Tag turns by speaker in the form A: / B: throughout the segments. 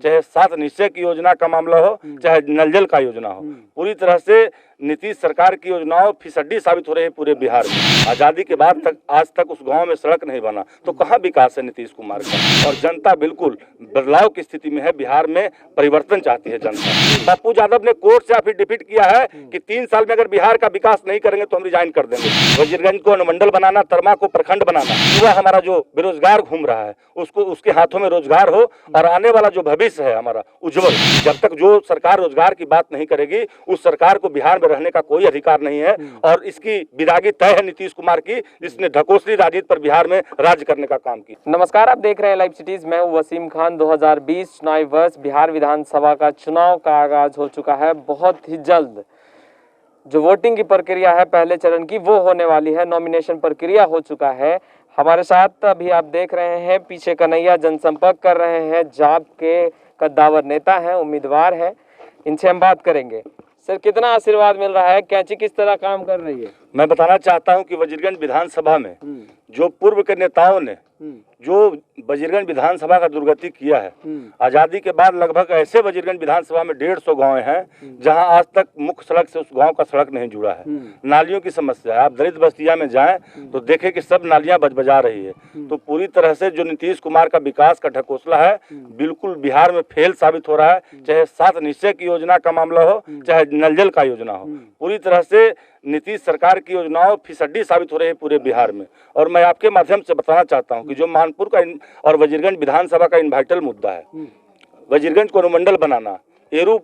A: चाहे 7 निश्चय की योजना का मामला हो, चाहे नल जल का योजना हो, पूरी तरह से नीतीश सरकार की योजनाओं फिसड्डी साबित हो रही है पूरे बिहार में। आज़ादी के बाद तक आज तक उस गांव में सड़क नहीं बना, तो कहाँ विकास है नीतीश कुमार का। और जनता बिल्कुल बदलाव की स्थिति में है, बिहार में परिवर्तन चाहती है जनता। पप्पू यादव ने कोर्ट से एफिडेविट किया है कि 3 साल में अगर बिहार का विकास नहीं करेंगे तो हम रिजाइन कर देंगे। वजीरगंज को अनुमंडल बनाना, तरमा को प्रखंड बनाना, युवा हमारा जो बेरोजगार घूम रहा है उसको उसके हाथों में रोजगार हो, और आने वाला जो भविष्य है हमारा उज्जवल। जब तक जो सरकार रोजगार की बात नहीं करेगी उस सरकार को बिहार में रहने का कोई अधिकार नहीं है। और इसकी विदागी तय है नीतीश कुमार की, जिसने ढकोसली राजनीति पर बिहार में राज्य करने का काम किया।
B: नमस्कार, आप देख रहे हैं लाइव सिटीज। मैं हूं वसीम खान। 2020 चुनावी वर्ष बिहार विधानसभा का चुनाव का आगाज हो चुका है। बहुत ही जल्द जो वोटिंग की प्रक्रिया है पहले चरण की वो होने वाली है। नॉमिनेशन प्रक्रिया हो चुका है। हमारे साथ अभी आप देख रहे हैं पीछे कन्हैया जनसंपर्क कर रहे हैं, जाप के कद्दावर नेता हैं, उम्मीदवार हैं। इनसे हम बात करेंगे। सर, कितना आशीर्वाद मिल रहा है? कैंची किस तरह काम कर रही है?
A: मैं बताना चाहता हूं कि वजीरगंज विधानसभा में जो पूर्व के नेताओं ने जो वजीरगंज विधानसभा का दुर्गति किया है, आजादी के बाद लगभग ऐसे वजीरगंज विधानसभा में 150 गांव हैं जहां आज तक मुख्य सड़क से उस गांव का सड़क नहीं जुड़ा है। नालियों की समस्या है। आप दलित बस्तियां में जाएं तो देखें कि सब नालियां बजबजा रही है। तो पूरी तरह से जो नीतीश कुमार का विकास का ढकोसला है बिल्कुल बिहार में फेल साबित हो रहा है। चाहे 7 निश्चय की योजना का मामला हो, चाहे नल जल का योजना हो, पूरी तरह से नीतीश सरकार की योजनाओं फिसड्डी साबित हो रही है पूरे बिहार में। और मैं आपके माध्यम से बताना चाहता हूं कि जो मानपुर का और वजीरगंज विधानसभा का इन्वाइटल मुद्दा है, वजीरगंज को अनुमंडल बनाना, एरू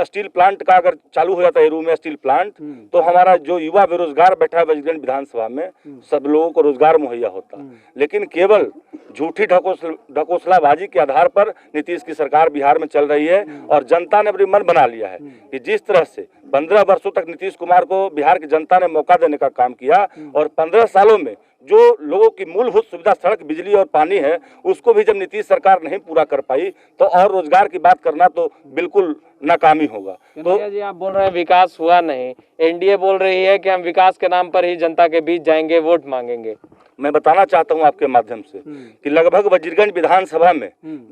A: स्टील प्लांट का अगर चालू हो जाता है एरू में स्टील प्लांट, तो हमारा जो युवा बेरोजगार बैठा है वजीरगंज विधानसभा में सब लोगों को रोजगार मुहैया होता। लेकिन केवल झूठी ढकोसलाबाजी के आधार पर नीतीश की सरकार बिहार में चल रही है। और जनता ने अपनी मन बना लिया है कि जिस तरह से 15 वर्षों तक नीतीश कुमार को बिहार की जनता ने मौका देने का काम किया, और 15 सालों में जो लोगों की मूलभूत सुविधा सड़क, बिजली और पानी है उसको भी जब नीतीश सरकार नहीं पूरा कर पाई तो और रोजगार की बात करना तो बिल्कुल नाकामी होगा। तो
B: जी, आप बोल रहे हैं विकास हुआ नहीं, एनडीए बोल रही है कि हम विकास के नाम पर ही जनता के बीच जाएंगे, वोट मांगेंगे।
A: मैं बताना चाहता हूं आपके माध्यम से कि लगभग वजीरगंज विधानसभा में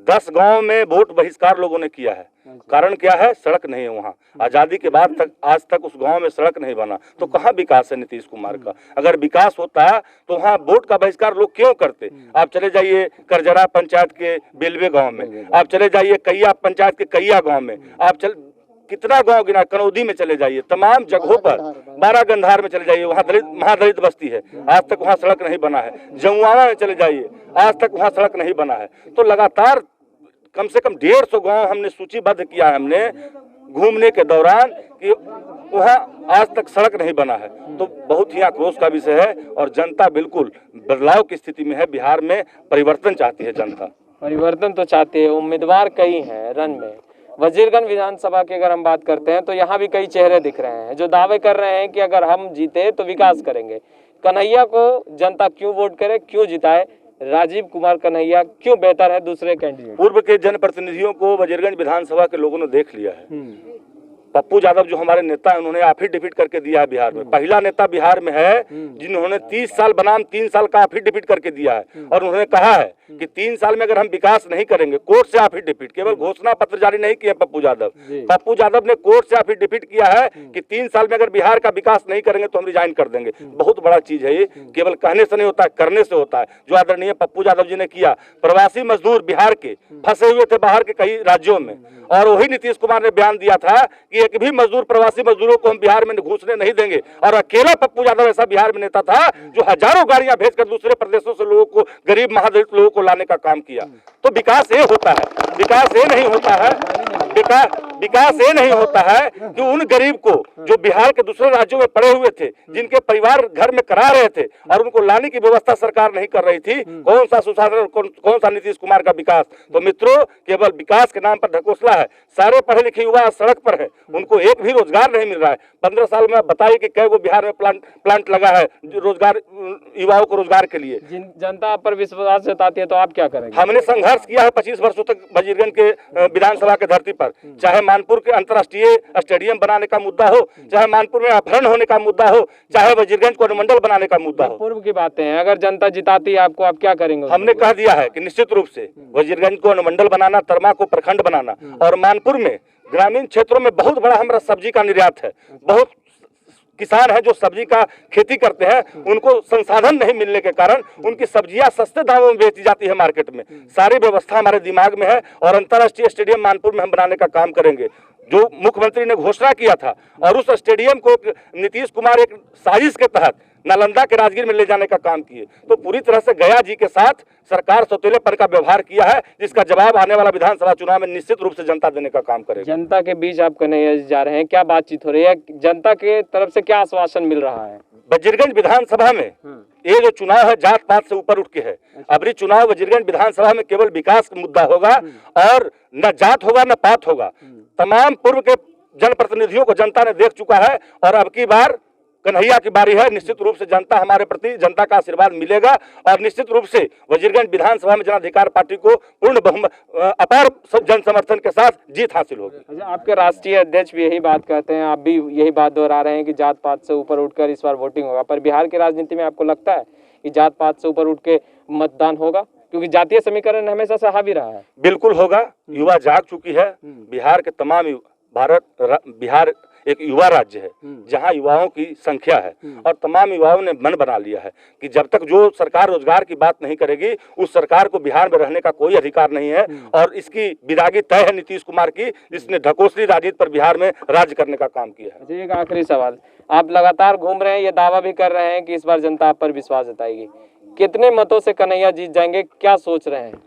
A: 10 गांव में वोट बहिष्कार लोगों ने किया है। कारण क्या है? सड़क नहीं है वहाँ। आजादी के बाद तक आज तक उस गांव में सड़क नहीं बना, तो कहाँ विकास है नीतीश कुमार का? अगर विकास होता तो वहाँ वोट का बहिष्कार लोग क्यों करते? आप चले जाइए करजरा पंचायत के बेलवे गांव में, आप चले जाइए कैया पंचायत के कैया गांव में, आप कितना गांव गिना, कनौदी में चले जाइए, तमाम जगहों पर, 12 गंधार में चले जाइए, वहाँ महादलित बस्ती है, आज तक वहाँ सड़क नहीं बना है। जमुआवा में चले जाइए, आज तक वहाँ सड़क नहीं बना है। तो लगातार कम से कम 150 गांव हमने सूचीबद्ध किया है हमने घूमने के दौरान कि वहाँ आज तक सड़क नहीं बना है। तो बहुत ही आक्रोश का विषय है और जनता बिल्कुल बदलाव की स्थिति में है। बिहार में परिवर्तन चाहती है जनता।
B: परिवर्तन तो चाहती है। उम्मीदवार कई हैं रन में। वजीरगंज विधानसभा की अगर हम बात करते हैं तो यहाँ भी कई चेहरे दिख रहे हैं जो दावे कर रहे हैं कि अगर हम जीते तो विकास करेंगे। कन्हैया को जनता क्यों वोट करे, क्यों जिताए? राजीव कुमार कन्हैया क्यों बेहतर है दूसरे कैंडिडेट?
A: पूर्व के जनप्रतिनिधियों को वजीरगंज विधानसभा के लोगों ने देख लिया है। पप्पू यादव जो हमारे नेता है उन्होंने एफिडेविट करके दिया है बिहार में। पहला नेता बिहार में है जिन्होंने 30 साल बनाम 3 साल का एफिडेविट करके दिया है। और उन्होंने कहा है कि 3 साल में अगर हम विकास नहीं करेंगे, कोर्ट से एफिडेविट, केवल घोषणा पत्र जारी नहीं किया पप्पू यादव ने कोर्ट से एफिडेविट किया है कि 3 साल में अगर बिहार का विकास नहीं करेंगे तो हम रिजाइन कर देंगे। बहुत बड़ा चीज है ये, केवल कहने से नहीं होता है, करने से होता है। जो आदरणीय पप्पू यादव जी ने किया। प्रवासी मजदूर बिहार के फंसे हुए थे बाहर के कई राज्यों में, और वही नीतीश कुमार ने बयान दिया था कि एक भी मजदूर, प्रवासी मजदूरों को हम बिहार में घुसने नहीं देंगे। और अकेला पप्पू यादव ऐसा बिहार में नेता था जो हजारों गाड़ियां भेजकर दूसरे प्रदेशों से लोगों को, गरीब महादलित लोगों को लाने का काम किया। तो विकास ये होता है, विकास ये नहीं होता है, विकास ये नहीं होता है कि उन गरीब को जो बिहार के दूसरे राज्यों में पड़े हुए थे, जिनके परिवार घर में करा रहे थे और उनको लाने की व्यवस्था सरकार नहीं कर रही थी, कौन सा सुशासन, कौन सा नीतीश कुमार का विकास? तो मित्रों, केवल विकास के नाम पर ढकोसला है। सारे पढ़े लिखे युवा सड़क पर है, उनको एक भी रोजगार नहीं मिल रहा है। 15 साल में बताइए कि कई गो बिहार में प्लांट लगा है जो रोजगार, युवाओं को रोजगार के लिए।
B: जनता पर विश्वास जताती है तो आप क्या करेंगे?
A: हमने संघर्ष किया है 25 वर्षों तक वजीरगंज के विधानसभा के धरती पर। चाहे मानपुर के अंतर्राष्ट्रीय स्टेडियम बनाने का मुद्दा हो, चाहे मानपुर में अपहरण होने का मुद्दा हो, चाहे वजीरगंज को अनुमंडल बनाने का मुद्दा हो।
B: पूर्व की बातें हैं, अगर जनता जिताती है आपको, आप क्या करेंगे?
A: हमने कह दिया है कि निश्चित रूप से वजीरगंज को अनुमंडल बनाना, तरमा को प्रखंड बनाना, और मानपुर में ग्रामीण क्षेत्रों में बहुत बड़ा हमारा सब्जी का निर्यात है। बहुत किसान है जो सब्जी का खेती करते हैं, उनको संसाधन नहीं मिलने के कारण उनकी सब्जियां सस्ते दामों में बेची जाती है मार्केट में। सारी व्यवस्था हमारे दिमाग में है और अंतर्राष्ट्रीय स्टेडियम मानपुर में हम बनाने का काम करेंगे। जो मुख्यमंत्री ने घोषणा किया था और उस स्टेडियम को नीतीश कुमार एक साजिश के तहत नालंदा के राजगीर में ले जाने का काम किए, तो पूरी तरह से गया जी के साथ सरकार सौतेलेपन का व्यवहार किया है, जिसका जवाब आने वाला विधानसभा चुनाव में निश्चित रूप से जनता देने का काम करेगी।
B: जनता के बीच आप कन्हैया जी जा रहे हैं, क्या बातचीत हो रही है? जनता के तरफ से क्या आश्वासन मिल रहा है?
A: वजीरगंज विधानसभा में ये जो चुनाव है जात पात से ऊपर उठ के है। अबरी चुनाव वजीरगंज विधानसभा में केवल विकास का मुद्दा होगा और न जात होगा न पात होगा। तमाम पूर्व के जनप्रतिनिधियों को जनता ने देख चुका है और अब की बार कन्हैया की बारी है। निश्चित रूप से जनता हमारे प्रति, जनता का आशीर्वाद मिलेगा और निश्चित रूप से वजीरगंज विधानसभा में जन अधिकार पार्टी को पूर्ण बहुमत, अपार जन समर्थन के साथ जीत हासिल होगी।
B: अच्छा, आपके राष्ट्रीय अध्यक्ष भी यही बात कहते हैं, आप भी यही बात दोहरा रहे हैं कि जात पात से ऊपर उठकर इस बार वोटिंग होगा, पर बिहार की राजनीति में आपको लगता है कि जात पात से ऊपर उठ के मतदान होगा? क्योंकि जातीय समीकरण हमेशा से हावी रहा है।
A: बिल्कुल होगा, युवा जाग चुकी है। बिहार के तमाम बिहार एक युवा राज्य है जहां युवाओं की संख्या है और तमाम युवाओं ने मन बना लिया है कि जब तक जो सरकार रोजगार की बात नहीं करेगी उस सरकार को बिहार में रहने का कोई अधिकार नहीं है। और इसकी विदागी तय है नीतीश कुमार की, जिसने ढकोसली राजनीति पर बिहार में राज्य करने का काम किया है।
B: अच्छा, एक आखिरी सवाल, आप लगातार घूम रहे हैं, ये दावा भी कर रहे हैं कि इस बार जनता आप पर विश्वास जताएगी, कितने मतों से कन्हैया जीत जाएंगे, क्या सोच रहे हैं?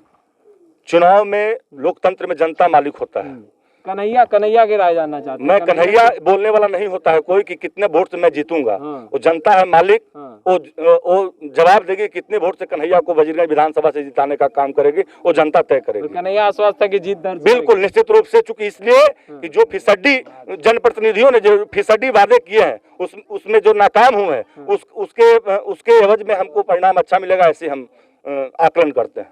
A: चुनाव में लोकतंत्र में जनता मालिक होता है।
B: कन्हैया की राय जानना चाहते हैं।
A: मैं कन्हैया बोलने वाला नहीं होता है कोई कि कितने वोट से मैं जीतूंगा। वो जनता है मालिक, वो जवाब देगी कितने वोट से कन्हैया को वजीरगंज विधानसभा से जिताने का काम करेगी, वो जनता तय करेगी।
B: तो कन्हैया आश्वस्त है कि जीत दर्ज
A: बिल्कुल निश्चित रूप से, चूंकि इसलिए कि जो फीसदी जनप्रतिनिधियों ने जो फीसदी वादे किए हैं उसमें जो नाकाम हुए हैं उसके एवज में हमको परिणाम अच्छा मिलेगा, ऐसे हम आकलन करते हैं।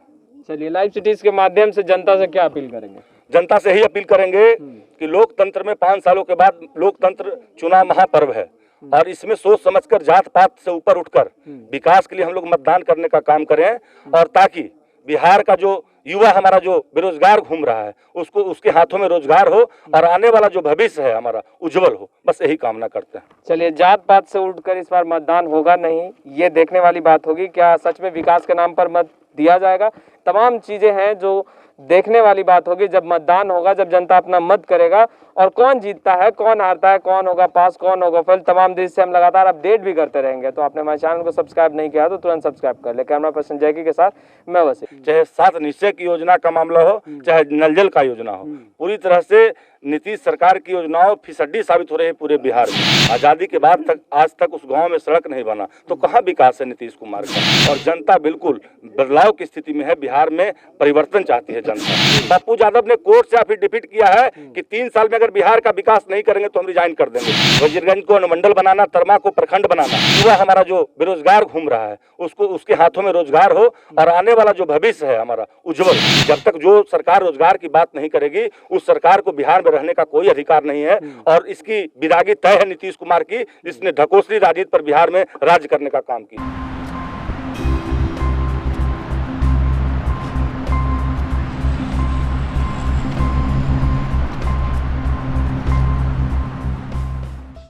B: चलिए, लाइव सिटीज के माध्यम से जनता से क्या अपील करेंगे?
A: जनता से यही अपील करेंगे कि लोकतंत्र में 5 सालों के बाद लोकतंत्र चुनाव महापर्व है और इसमें सोच समझकर जात पात से ऊपर उठकर विकास के लिए हम लोग मतदान करने का काम करें और ताकि बिहार का जो युवा हमारा जो बेरोजगार घूम रहा है उसके हाथों में रोजगार हो और आने वाला जो भविष्य है हमारा उज्जवल हो, बस यही कामना करते हैं।
B: चलिए, जात पात से उठकर इस बार मतदान होगा नहीं, ये देखने वाली बात होगी। क्या सच में विकास के नाम पर मत दिया जाएगा? तमाम चीजें हैं जो देखने वाली बात होगी जब मतदान होगा, जब जनता अपना मत करेगा और कौन जीतता है, कौन हारता है, कौन होगा पास, कौन होगा फेल, तमाम दृश्य हम लगातार अपडेट भी करते रहेंगे। तो आपने हमारे चैनल को सब्सक्राइब नहीं किया तो तुरंत सब्सक्राइब कर ले। कैमरा पर्सन जैकी के साथ मैं वसीम।
A: चाहे 7 निश्चय की योजना का मामला हो, चाहे नल जल का योजना हो, पूरी तरह से नीतीश सरकार की योजनाओं फिसड्डी साबित हो रही है पूरे बिहार में। आजादी के बाद तक आज तक उस गांव में सड़क नहीं बना, तो कहाँ विकास है नीतीश कुमार का? और जनता बिल्कुल बदलाव की स्थिति में है, बिहार में परिवर्तन चाहती है जनता। पप्पू यादव ने कोर्ट से एफिडेविट किया है कि 3 साल में अगर बिहार का विकास नहीं करेंगे तो हम रिजाइन कर देंगे। वजीरगंज को अनुमंडल बनाना, तरमा को प्रखंड बनाना, युवा हमारा जो बेरोजगार घूम रहा है उसके हाथों में रोजगार हो और आने वाला जो भविष्य है हमारा उज्जवल। जब तक जो सरकार रोजगार की बात नहीं करेगी उस सरकार को बिहार में रहने का कोई अधिकार नहीं है और इसकी विदागी तय है नीतीश कुमार की, जिसने ढकोसली राजनीति पर बिहार में राज्य करने का काम किया।